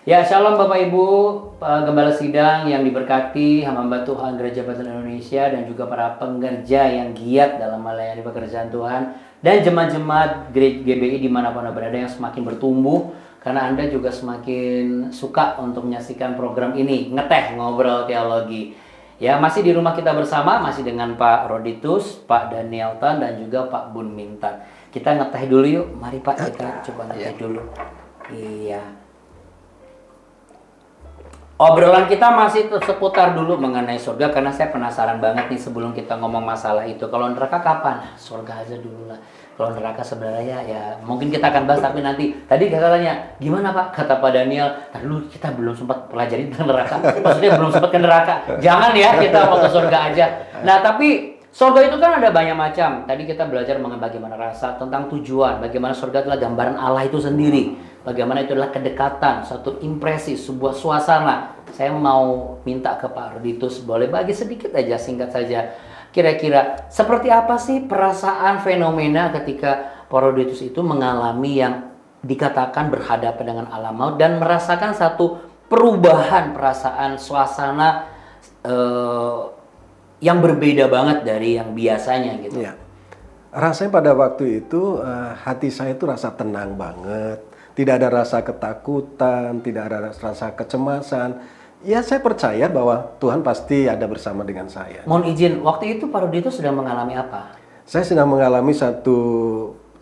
Ya, shalom Bapak Ibu, Gembala Sidang yang diberkati, hamba Tuhan Gereja Bethel Indonesia dan juga para pengerja yang giat dalam melayani pekerjaan Tuhan dan jemaat-jemaat GBI dimanapun Anda berada yang semakin bertumbuh karena Anda juga semakin suka untuk menyaksikan program ini, Ngeteh Ngobrol Teologi. Ya, masih di rumah kita bersama, masih dengan Pak Roditus, Pak Danielton dan juga Pak Bun Mintan. Kita ngeteh dulu yuk, mari Pak, kita coba ngeteh dulu. Iya. Obrolan kita masih seputar dulu mengenai surga karena saya penasaran banget nih sebelum kita ngomong masalah itu. Kalau neraka kapan? Surga aja dulu lah. Kalau neraka sebenarnya ya mungkin kita akan bahas tapi nanti. Tadi katanya gimana Pak? Kata Pak Daniel, tadi dulu kita belum sempat pelajari tentang neraka. Maksudnya belum sempat ke neraka. Jangan ya kita mau ke surga aja. Nah tapi surga itu kan ada banyak macam. Tadi kita belajar mengenai bagaimana rasa, tentang tujuan, bagaimana surga adalah gambaran Allah itu sendiri. Bagaimana itu adalah kedekatan, suatu impresi, sebuah suasana. Saya mau minta ke Pak Roditus, boleh bagi sedikit aja, singkat saja. Kira-kira seperti apa sih perasaan fenomena ketika Pak Roditus itu mengalami yang dikatakan berhadapan dengan alam maut dan merasakan satu perubahan perasaan suasana yang berbeda banget dari yang biasanya gitu. Ya. Rasanya pada waktu itu hati saya itu rasa tenang banget. Tidak ada rasa ketakutan, tidak ada rasa kecemasan. Ya saya percaya bahwa Tuhan pasti ada bersama dengan saya. Mohon izin, waktu itu Pak Roditus sedang mengalami apa? Saya sedang mengalami satu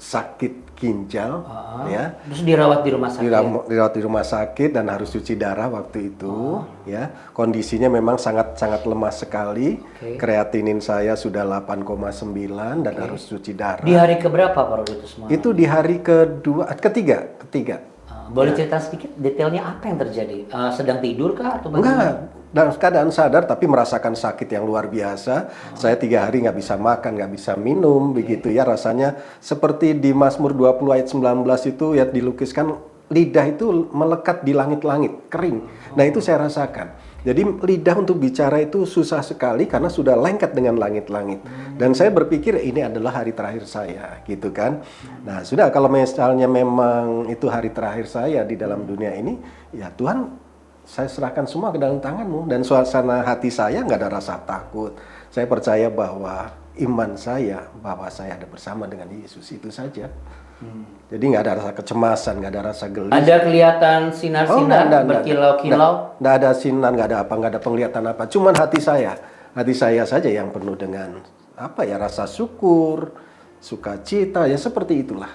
sakit ginjal, ya. Terus dirawat di rumah sakit. Dirawat di rumah sakit dan harus cuci darah waktu itu, ya. Kondisinya memang sangat lemah sekali. Kreatinin saya sudah 8,9 dan harus cuci darah. Di hari keberapa Pak Roditus? Itu di hari ketiga. Boleh cerita sedikit detailnya apa yang terjadi? Sedang tidur kah atau bagaimana? Enggak, dalam keadaan sadar tapi merasakan sakit yang luar biasa. Saya 3 hari nggak bisa makan, nggak bisa minum, begitu ya rasanya seperti di Mazmur 20 ayat 19 itu ya dilukiskan lidah itu melekat di langit-langit, kering. Nah itu saya rasakan. Jadi lidah untuk bicara itu susah sekali karena sudah lengket dengan langit-langit. Dan saya berpikir ini adalah hari terakhir saya, gitu kan. Nah sudah kalau misalnya memang itu hari terakhir saya di dalam dunia ini, ya Tuhan saya serahkan semua ke dalam tangan-Mu. Dan suasana hati saya nggak ada rasa takut. Saya percaya bahwa iman saya, bahwa saya ada bersama dengan Yesus itu saja. Jadi nggak ada rasa kecemasan, nggak ada rasa gelisah. Ada kelihatan sinar-sinar berkilau-kilau? Nggak ada sinar, nggak ada apa, nggak ada penglihatan apa. Cuman hati saya saja yang penuh dengan apa ya rasa syukur, sukacita, ya seperti itulah.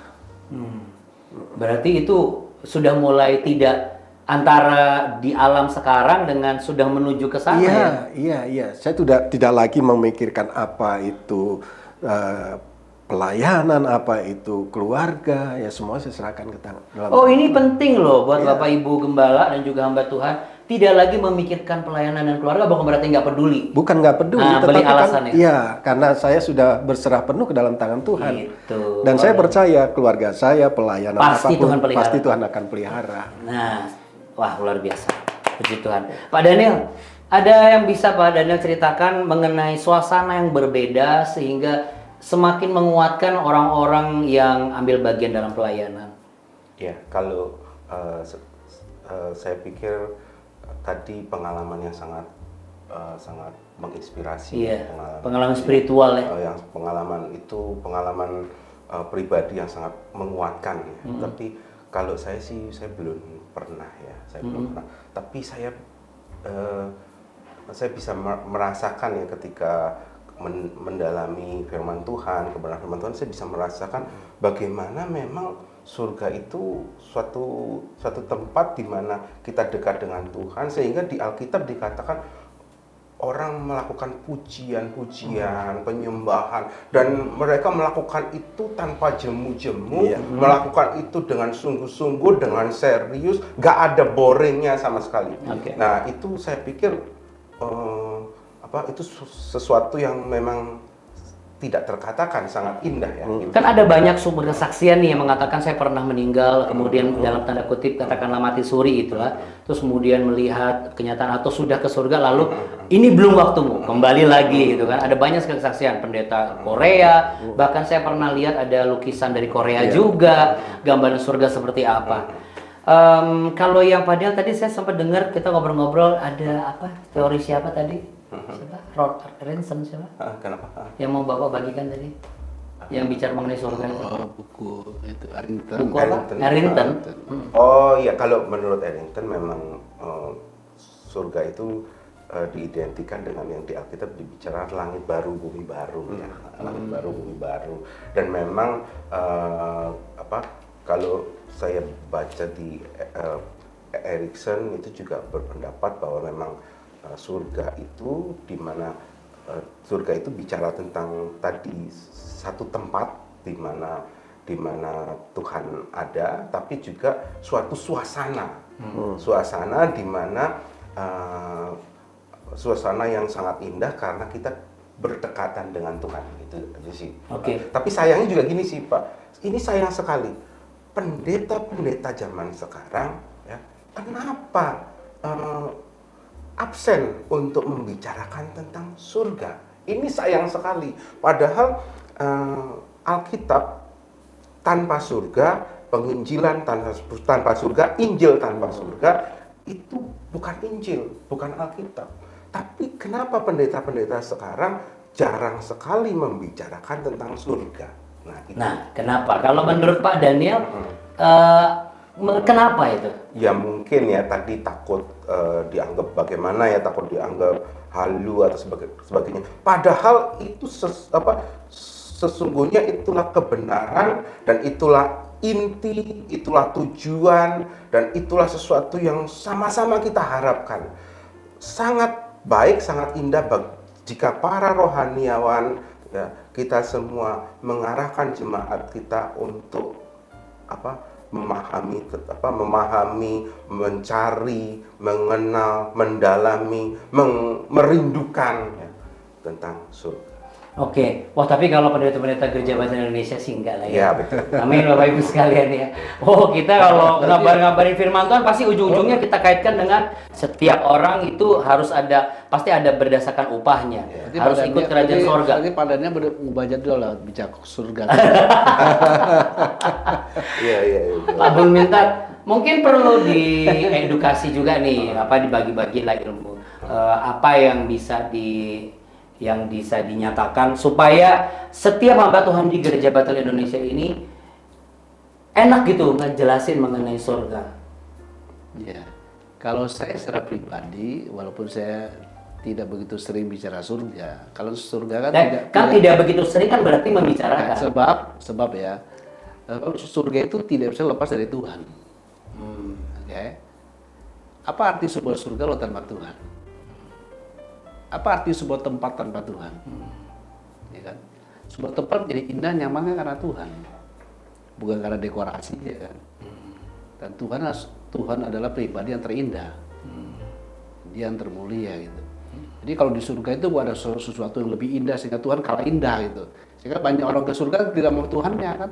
Berarti itu sudah mulai tidak antara di alam sekarang dengan sudah menuju ke sana ya? Iya. Saya tidak lagi memikirkan apa itu pelayanan, apa itu keluarga, ya semua saya serahkan ke tangan. Ini penting loh buat Bapak Ibu Gembala dan juga hamba Tuhan. Tidak lagi memikirkan pelayanan dan keluarga, bukan berarti nggak peduli. Bukan nggak peduli, tetapi kan, karena saya sudah berserah penuh ke dalam tangan Tuhan. Gitu. Dan saya percaya keluarga saya, pelayanan pasti apapun, Tuhan pasti Tuhan akan pelihara. Nah, wah luar biasa. Puji Tuhan. Pak Daniel, ada yang bisa Pak Daniel ceritakan mengenai suasana yang berbeda sehingga semakin menguatkan orang-orang yang ambil bagian dalam pelayanan? Ya, kalau saya pikir tadi pengalaman yang sangat menginspirasi. Iya, pengalaman spiritual ya. Yang pengalaman itu pengalaman pribadi yang sangat menguatkan. Ya. Tapi kalau saya sih saya belum pernah ya, belum pernah. Tapi saya bisa merasakan ya ketika mendalami firman Tuhan, kebenaran firman Tuhan, saya bisa merasakan bagaimana memang surga itu suatu tempat di mana kita dekat dengan Tuhan, sehingga di Alkitab dikatakan orang melakukan pujian-pujian, penyembahan, dan mereka melakukan itu tanpa jemu-jemu, melakukan itu dengan sungguh-sungguh, dengan serius, gak ada boringnya sama sekali. Nah itu saya pikir itu sesuatu yang memang tidak terkatakan, sangat indah ya. Kan ada banyak sumber kesaksian nih yang mengatakan saya pernah meninggal, kemudian dalam tanda kutip katakanlah mati suri itulah, terus kemudian melihat kenyataan atau sudah ke surga lalu ini belum waktumu, kembali lagi gitu kan. Ada banyak kesaksian pendeta Korea, bahkan saya pernah lihat ada lukisan dari Korea juga, gambaran surga seperti apa. Kalau yang Padel tadi saya sempat dengar kita ngobrol-ngobrol ada apa teori siapa tadi? Siapa? Ransom siapa? Kenapa? Yang mau Bapak bagikan tadi? Yang bicara mengenai surga itu. Buku itu Arrington. Buku apa? Arrington. Oh iya, kalau menurut Arrington memang surga itu diidentikan dengan yang di Alkitab dibicara langit baru, bumi baru, ya, langit baru, bumi baru. Dan memang kalau saya baca di Erikson itu juga berpendapat bahwa memang surga itu di mana surga itu bicara tentang tadi satu tempat di mana Tuhan ada, tapi juga suatu suasana, suasana di mana suasana yang sangat indah karena kita berdekatan dengan Tuhan, itu aja sih. Oke. Tapi sayangnya juga gini sih Pak, ini sayang sekali pendeta-pendeta zaman sekarang, ya, kenapa absen untuk membicarakan tentang surga? Ini sayang sekali. Padahal Alkitab tanpa surga, penginjilan tanpa surga, Injil tanpa surga, itu bukan Injil, bukan Alkitab. Tapi kenapa pendeta-pendeta sekarang jarang sekali membicarakan tentang surga? Nah, kenapa? Kalau menurut Pak Daniel, kenapa itu? Ya mungkin ya tadi takut dianggap bagaimana ya, takut dianggap halu atau sebagainya. Padahal itu sesungguhnya itulah kebenaran dan itulah inti, itulah tujuan dan itulah sesuatu yang sama-sama kita harapkan. Sangat baik, sangat indah jika para rohaniawan, ya, kita semua mengarahkan jemaat kita untuk memahami, mencari, mengenal, mendalami, merindukan, ya, tentang surga. Oke, wah tapi kalau pendeta-pendeta Gereja Baptis Indonesia sih enggak lah ya. Ya, betul. Amin Bapak Ibu sekalian ya. Oh kita kalau ngabarin firman Tuhan pasti ujung-ujungnya kita kaitkan dengan setiap orang itu harus pasti ada berdasarkan upahnya. Berarti Harus ikut kerajaan sorga. Berarti padannya membaca dulu lah bicara surga. Iya. Pak Bun minta mungkin perlu diedukasi juga nih, dibagi-bagi lah ilmu. Apa yang bisa dinyatakan supaya setiap hamba Tuhan di Gereja Baptis Indonesia ini enak gitu ngejelasin mengenai surga. Ya, kalau saya secara pribadi, walaupun saya tidak begitu sering bicara surga, kalau surga kan tidak begitu sering kan berarti membicarakan. Sebab ya, surga itu tidak bisa lepas dari Tuhan. Oke. Apa arti sebuah surga lo tanpa Tuhan? Apa arti sebuah tempat tanpa Tuhan? Ya kan? Sebuah tempat menjadi indah nyaman karena Tuhan, bukan karena dekorasi, ya kan? Dan Tuhan adalah pribadi yang terindah, Dia yang termulia gitu. Jadi kalau di surga itu ada sesuatu yang lebih indah sehingga Tuhan kalah indah gitu. Sehingga banyak orang ke surga tidak mau Tuhannya kan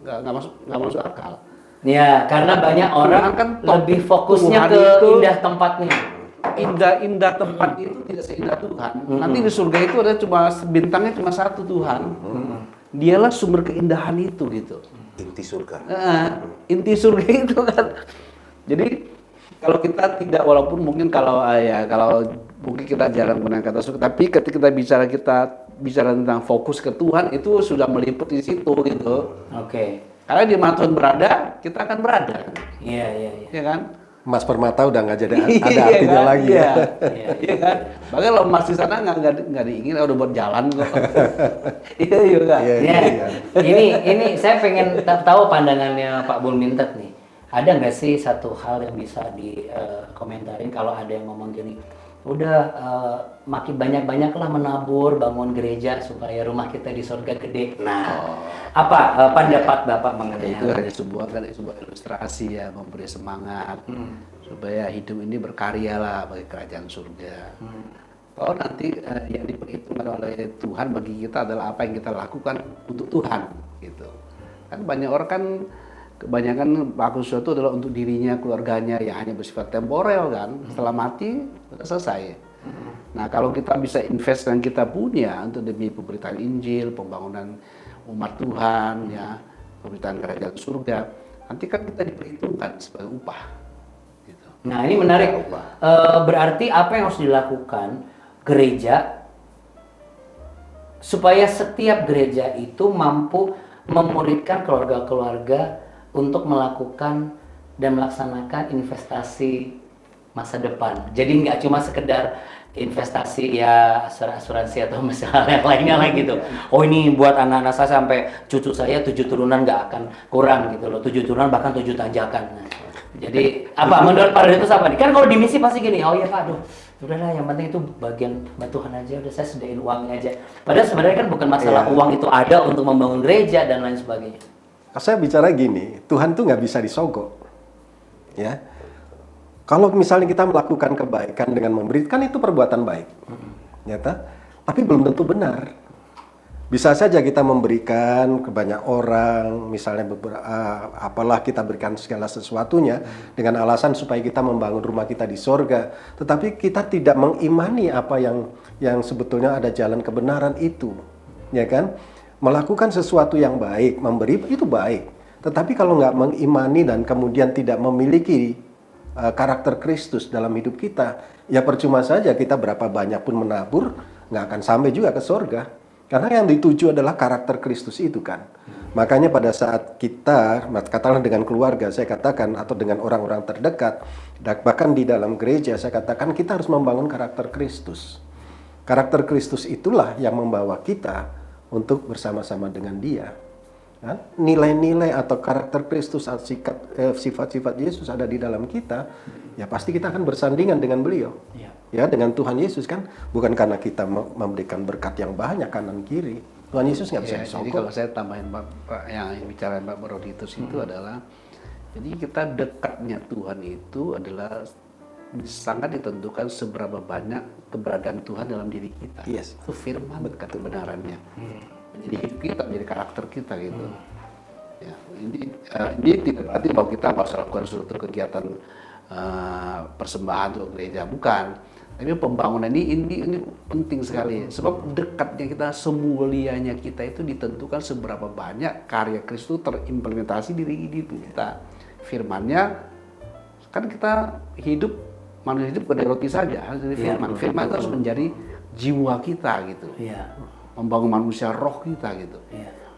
nggak masuk akal. Ya, karena banyak orang kan lebih fokusnya ke indah tempatnya. Indah tempat itu tidak seindah Tuhan. Nanti di surga itu ada bintangnya cuma satu, Tuhan. Dialah sumber keindahan itu gitu. Inti surga. Inti surga itu kan. Jadi kalau kita tidak, walaupun mungkin kalau mungkin kita jarang menggunakan kata surga, tapi ketika kita bicara tentang fokus ke Tuhan itu sudah meliput di situ gitu. Oke. Karena di mana Tuhan berada, kita akan berada. Iya. Ya kan? Mas Permata udah nggak jadi ada artinya kan? lagi ya. Iya kan? Bahkan kalau masih sana nggak diingin, udah buat jalan kok. Iya kan? Iya. Ini saya pengen tahu pandangannya Pak Bun Mintet nih. Ada nggak sih satu hal yang bisa dikomentarin kalau ada yang ngomong gini, udah makin banyak-banyaklah menabur, bangun gereja supaya rumah kita di surga gede. Nah, apa pendapat Bapak mengenai itu? Hanya sebuah ilustrasi ya, memberi semangat supaya hidup ini berkarya lah bagi kerajaan surga. Oh nanti yang diperhitungkan oleh Tuhan bagi kita adalah apa yang kita lakukan untuk Tuhan gitu. Kan banyak orang kan kebanyakan melakukan sesuatu adalah untuk dirinya, keluarganya yang hanya bersifat temporer kan. Setelah mati sudah selesai. Nah kalau kita bisa invest yang kita punya untuk demi pemberitaan Injil, pembangunan umat Tuhan, ya, pemberitaan kerajaan surga, nanti kan kita diperhitungkan sebagai upah. Gitu. Nah ini menarik. Berarti apa yang harus dilakukan gereja supaya setiap gereja itu mampu memuridkan keluarga-keluarga untuk melakukan dan melaksanakan investasi masa depan. Jadi nggak cuma sekedar investasi ya asuransi atau misalnya yang lainnya lah gitu. Oh ini buat anak-anak saya sampai cucu saya 7 turunan nggak akan kurang gitu loh. 7 turunan bahkan 7 tanjakan. Nah, jadi apa menurut Pak itu apa nih? Kan kalau di misi pasti gini, oh iya Pak, aduh udahlah yang penting itu bagian bantuan aja, udah saya sediain uangnya aja. Padahal sebenarnya kan bukan masalah uang itu ada untuk membangun gereja dan lain sebagainya. Saya bicara gini, Tuhan tuh nggak bisa disogok, ya. Kalau misalnya kita melakukan kebaikan dengan memberi, kan itu perbuatan baik, nyata. Tapi belum tentu benar. Bisa saja kita memberikan ke banyak orang, misalnya apalah kita berikan segala sesuatunya dengan alasan supaya kita membangun rumah kita di sorga. Tetapi kita tidak mengimani apa yang sebetulnya ada jalan kebenaran itu, ya kan? Melakukan sesuatu yang baik, memberi itu baik. Tetapi kalau nggak mengimani dan kemudian tidak memiliki karakter Kristus dalam hidup kita, ya percuma saja kita berapa banyak pun menabur, nggak akan sampai juga ke sorga. Karena yang dituju adalah karakter Kristus itu kan. Makanya pada saat kita, katakanlah dengan keluarga, saya katakan, atau dengan orang-orang terdekat, bahkan di dalam gereja, saya katakan kita harus membangun karakter Kristus. Karakter Kristus itulah yang membawa kita untuk bersama-sama dengan Dia. Nilai-nilai atau karakter Kristus, sifat-sifat Yesus ada di dalam kita, ya pasti kita akan bersandingan dengan beliau. Ya, dengan Tuhan Yesus kan, bukan karena kita memberikan berkat yang banyak kanan kiri. Tuhan Yesus nggak bisa disogok. Jadi kalau saya tambahin Pak, yang bicara Pak Broditus itu adalah, jadi kita dekatnya Tuhan itu adalah sangat ditentukan seberapa banyak keberadaan Tuhan dalam diri kita. Yes. Itu firman dekat kebenarannya. Menjadi hidup kita, menjadi karakter kita gitu. Ya, ini tidak berarti bahwa kita nggak usah lakukan suatu kegiatan persembahan untuk gereja, bukan. Tapi pembangunan ini penting sekali. Sebab dekatnya kita, semulianya kita itu ditentukan seberapa banyak karya Kristus terimplementasi di hidup kita. Firman-Nya kan kita hidup, manusia hidup bukan dari roti saja, harus dari firman. Firman itu harus menjadi jiwa kita gitu. Membangun manusia roh kita gitu.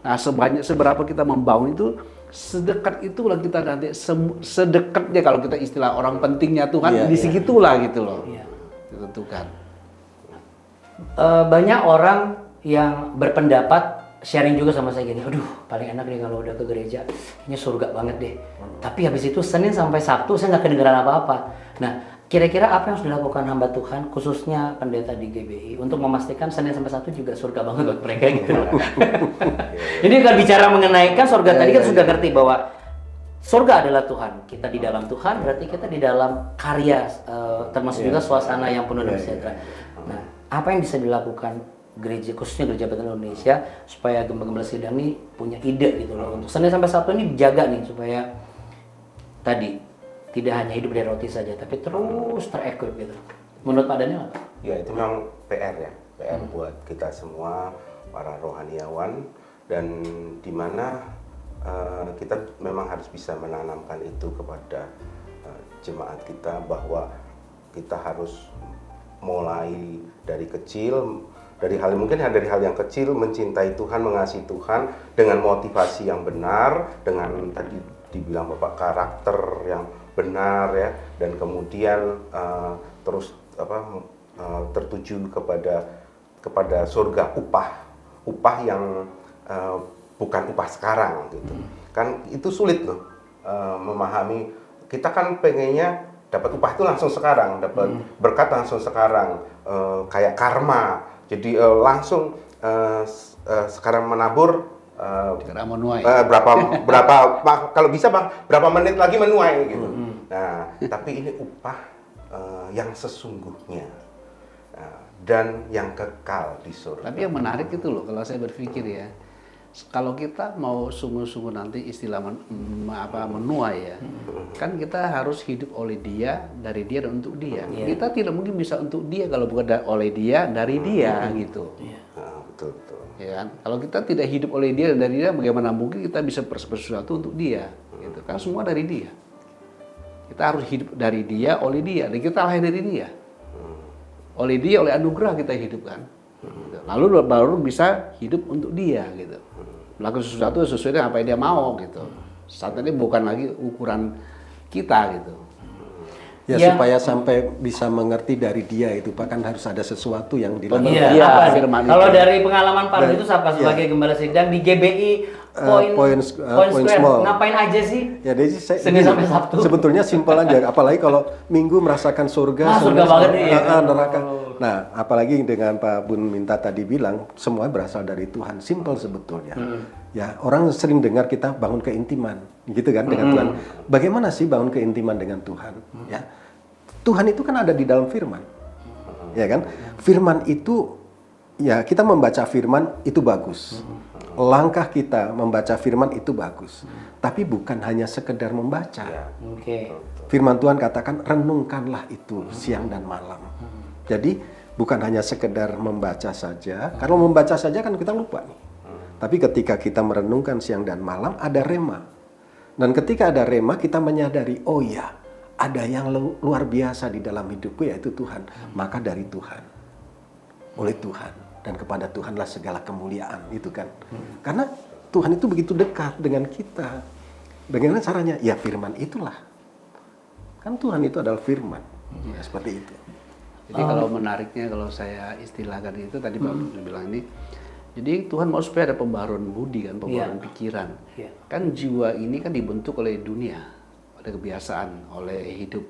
Nah, seberapa kita membangun itu, sedekat itulah kita nanti, sedekatnya kalau kita istilah orang pentingnya Tuhan, di segitulah gitu loh. Ditentukan. Banyak orang yang berpendapat sharing juga sama saya gini, aduh paling enak deh kalau udah ke gereja, kayaknya surga banget deh. Tapi habis itu Senin sampai Sabtu saya nggak kedengeran apa-apa. Nah, kira-kira apa yang harus dilakukan hamba Tuhan, khususnya pendeta di GBI, untuk memastikan Senin sampai Sabtu juga surga banget buat mereka gitu. Ini kalau bicara mengenai kan surga tadi kan sudah ngerti bahwa surga adalah Tuhan. Kita di dalam Tuhan, berarti kita di dalam karya, termasuk juga suasana yang penuh dengan sejahtera. Nah, apa yang bisa dilakukan gereja, khususnya Gereja Bethel Indonesia, supaya gembala-gembala sidang ini punya ide gitu loh, untuk Senin sampai Sabtu ini dijaga nih, supaya tadi tidak hanya hidup dari roti saja, tapi terus terequip gitu. Menurut Pak Daniel apa? Ya, itu memang PR ya, PR buat kita semua, para rohaniawan, dan di mana kita memang harus bisa menanamkan itu kepada jemaat kita, bahwa kita harus mulai dari kecil, dari hal yang kecil, mencintai Tuhan, mengasihi Tuhan dengan motivasi yang benar, dengan tadi dibilang Bapak karakter yang benar ya, dan kemudian terus tertuju kepada surga, upah yang bukan upah sekarang gitu. Kan itu sulit loh memahami. Kita kan pengennya dapat upah itu langsung sekarang, dapat berkat langsung sekarang, kayak karma. Jadi langsung sekarang menabur, menuai. berapa kalau bisa Bang, berapa menit lagi menuai gitu. Nah, tapi ini upah yang sesungguhnya dan yang kekal di surga. Tapi yang menarik itu loh, kalau saya berpikir ya, kalau kita mau sungguh-sungguh nanti istilah menuai ya, kan kita harus hidup oleh Dia, dari Dia dan untuk Dia. Kita tidak mungkin bisa untuk Dia kalau bukan oleh Dia, dari Dia gitu. Betul. Ya kan? Kalau kita tidak hidup oleh Dia dan dari Dia, bagaimana mungkin kita bisa berbuat sesuatu untuk Dia? Gitu. Kan semua dari Dia. Kita harus hidup dari Dia, oleh Dia, dan kita lahir dari Dia. Oleh Dia, oleh anugerah kita hidup kan. Gitu. Lalu baru bisa hidup untuk Dia gitu. Melakukan sesuatu sesuai dengan apa yang Dia mau gitu. Saat ini bukan lagi ukuran kita gitu. Ya, Ya. supaya sampai bisa mengerti dari Dia itu Pak, kan harus ada sesuatu yang dilakukan. Iya, Iya, apa sih? firman Kalau itu. dari pengalaman Pak Dan- itu apa sebagai gembala sidang di GBI Point Point Square. Square, ngapain aja sih? Ya, jadi Senin sampai Sabtu. sebetulnya simpel aja. Apalagi kalau Minggu merasakan surga, Wah, surga Senin banget nih, ya. neraka. Nah, apalagi dengan Pak Bun Minta tadi bilang, semua berasal dari Tuhan. Simpel sebetulnya. Ya, orang sering dengar kita bangun keintiman, gitu kan dengan Tuhan. Bagaimana sih bangun keintiman dengan Tuhan? Ya, Tuhan itu kan ada di dalam Firman, ya kan? Firman itu, ya kita membaca Firman itu bagus. Langkah kita membaca Firman itu bagus, tapi bukan hanya sekedar membaca. Ya. Oke. Firman Tuhan katakan renungkanlah itu siang dan malam. Jadi bukan hanya sekedar membaca saja. Kalau membaca saja kan kita lupa nih. Tapi ketika kita merenungkan siang dan malam ada rema. Dan ketika ada rema kita menyadari, oh ya, ada yang luar biasa di dalam hidupku yaitu Tuhan. Maka dari Tuhan, oleh Tuhan, dan kepada Tuhanlah segala kemuliaan, itu kan. Karena Tuhan itu begitu dekat dengan kita. Bagaimana caranya? Ya firman itulah. Kan Tuhan itu adalah firman. Ya, seperti itu. Jadi kalau menariknya, kalau saya istilahkan itu tadi Pak bilang ini, jadi Tuhan mau supaya ada pembaruan budi kan, pembaruan pikiran. Iya. Kan jiwa ini kan dibentuk oleh dunia, oleh kebiasaan, oleh hidup,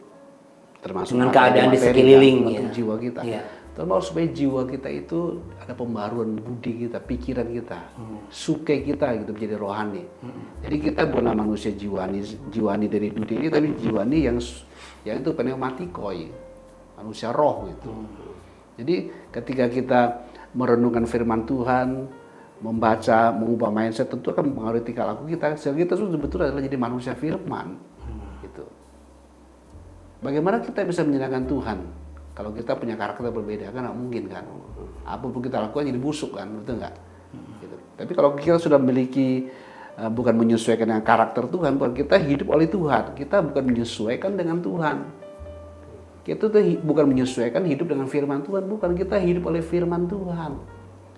termasuk Dengan materi, keadaan di materi, sekeliling, kan, untuk ya. jiwa kita. Iya. Tuhan mau supaya jiwa kita itu ada pembaruan budi kita, pikiran kita, suke kita gitu menjadi rohani. Jadi kita bukan manusia jiwani dari dunia ini, tapi jiwani yang itu pneumatikoi, manusia roh gitu. Jadi ketika kita merenungkan firman Tuhan, membaca, mengubah mindset, tentu akan mempengaruhi tingkah laku kita. Sehingga kita sebetulnya adalah jadi manusia firman. Gitu. Bagaimana kita bisa menyenangkan Tuhan kalau kita punya karakter berbeda? Kan nggak mungkin kan. Apapun kita lakukan jadi busuk kan, betul nggak? Gitu. Tapi kalau kita sudah memiliki bukan menyesuaikan dengan karakter Tuhan, bukan kita hidup oleh Tuhan. Kita bukan menyesuaikan dengan Tuhan. Kita tuh bukan menyesuaikan hidup dengan firman Tuhan, bukan, kita hidup oleh firman Tuhan.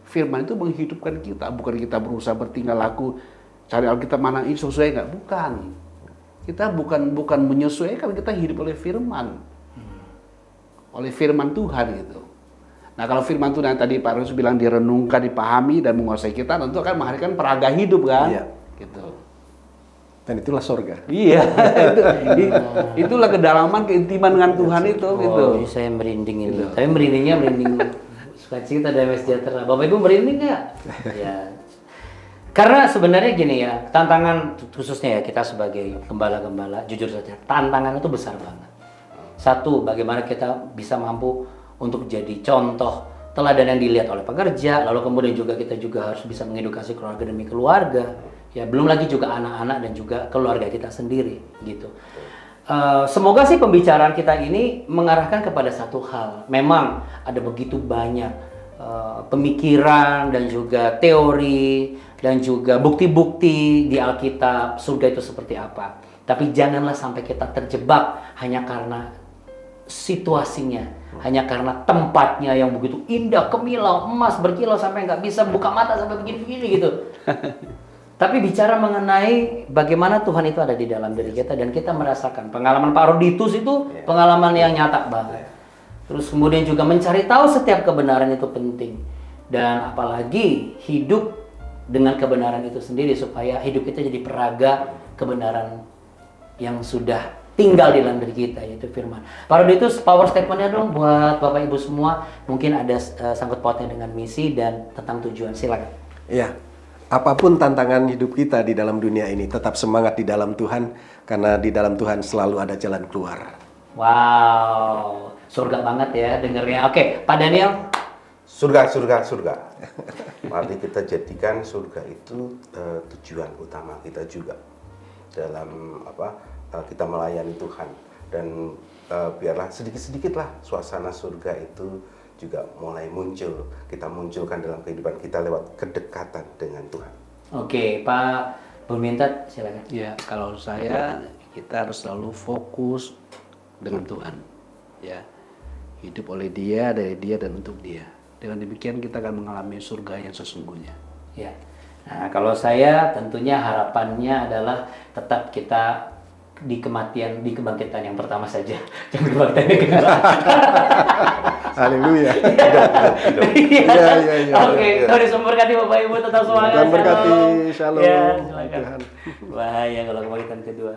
Firman itu menghidupkan kita, bukan kita berusaha bertingkah laku cari Alkitab mana ini sesuai nggak, bukan. Kita bukan menyesuaikan, kita hidup oleh firman. Oleh firman Tuhan gitu. Nah, kalau firman Tuhan yang tadi Pak Rus bilang direnungkan, dipahami dan menguasai kita, tentu akan menghadirkan peraga hidup kan? Iya. Gitu. Dan itulah sorga. Iya, itulah kedalaman keintiman dengan Tuhan itu gitu. Oh, saya merinding ini. Tapi merindingnya merinding sukacita dan sejahtera. Bapak Ibu merinding nggak? Ya. Karena sebenarnya gini ya, tantangan khususnya ya kita sebagai gembala-gembala, jujur saja, tantangan itu besar banget. Satu, bagaimana kita bisa mampu untuk jadi contoh teladan yang dilihat oleh pekerja, lalu kemudian juga kita juga harus bisa mengedukasi keluarga demi keluarga. Ya, belum lagi juga anak-anak dan juga keluarga kita sendiri gitu. Semoga sih pembicaraan kita ini mengarahkan kepada satu hal. Memang ada begitu banyak pemikiran dan juga teori dan juga bukti-bukti di Alkitab surga itu seperti apa. Tapi janganlah sampai kita terjebak hanya karena situasinya, hanya karena tempatnya yang begitu indah, kemilau, emas berkilau sampai nggak bisa buka mata sampai begini-begini gitu. Tapi bicara mengenai bagaimana Tuhan itu ada di dalam diri kita dan kita merasakan. Pengalaman Pak Roditus itu pengalaman yang nyata banget. Terus kemudian juga mencari tahu setiap kebenaran itu penting. Dan apalagi hidup dengan kebenaran itu sendiri supaya hidup kita jadi peraga kebenaran yang sudah tinggal di dalam diri kita, yaitu firman. Pak Roditus, power statement-nya dong buat Bapak Ibu semua. Mungkin ada sangkut pautnya dengan misi dan tentang tujuan. Silakan. Iya. Apapun tantangan hidup kita di dalam dunia ini, tetap semangat di dalam Tuhan, karena di dalam Tuhan selalu ada jalan keluar. Wow, surga banget ya dengernya. Oke, Pak Daniel. Surga. Mari kita jadikan surga itu tujuan utama kita juga dalam kita melayani Tuhan. Dan biarlah sedikit-sedikitlah suasana surga itu juga mulai muncul. Kita munculkan dalam kehidupan kita lewat kedekatan dengan Tuhan. Oke, Pak Bumintat, silakan. Ya, kalau saya, kita harus selalu fokus dengan Tuhan. Ya, hidup oleh Dia, dari Dia, dan untuk Dia. Dengan demikian kita akan mengalami surga yang sesungguhnya. Ya. Nah, kalau saya tentunya harapannya adalah tetap kita di kebangkitan yang pertama saja, jangan kebangkitan yang kedua. Haleluya. Iya. Oke, Tuhan Yesus memberkati Bapak Ibu, tetap semangat. Tuhan berkati. Shalom. Shalom. Ya, silakan. Tuhan. Bahaya kalau kebangkitan kedua.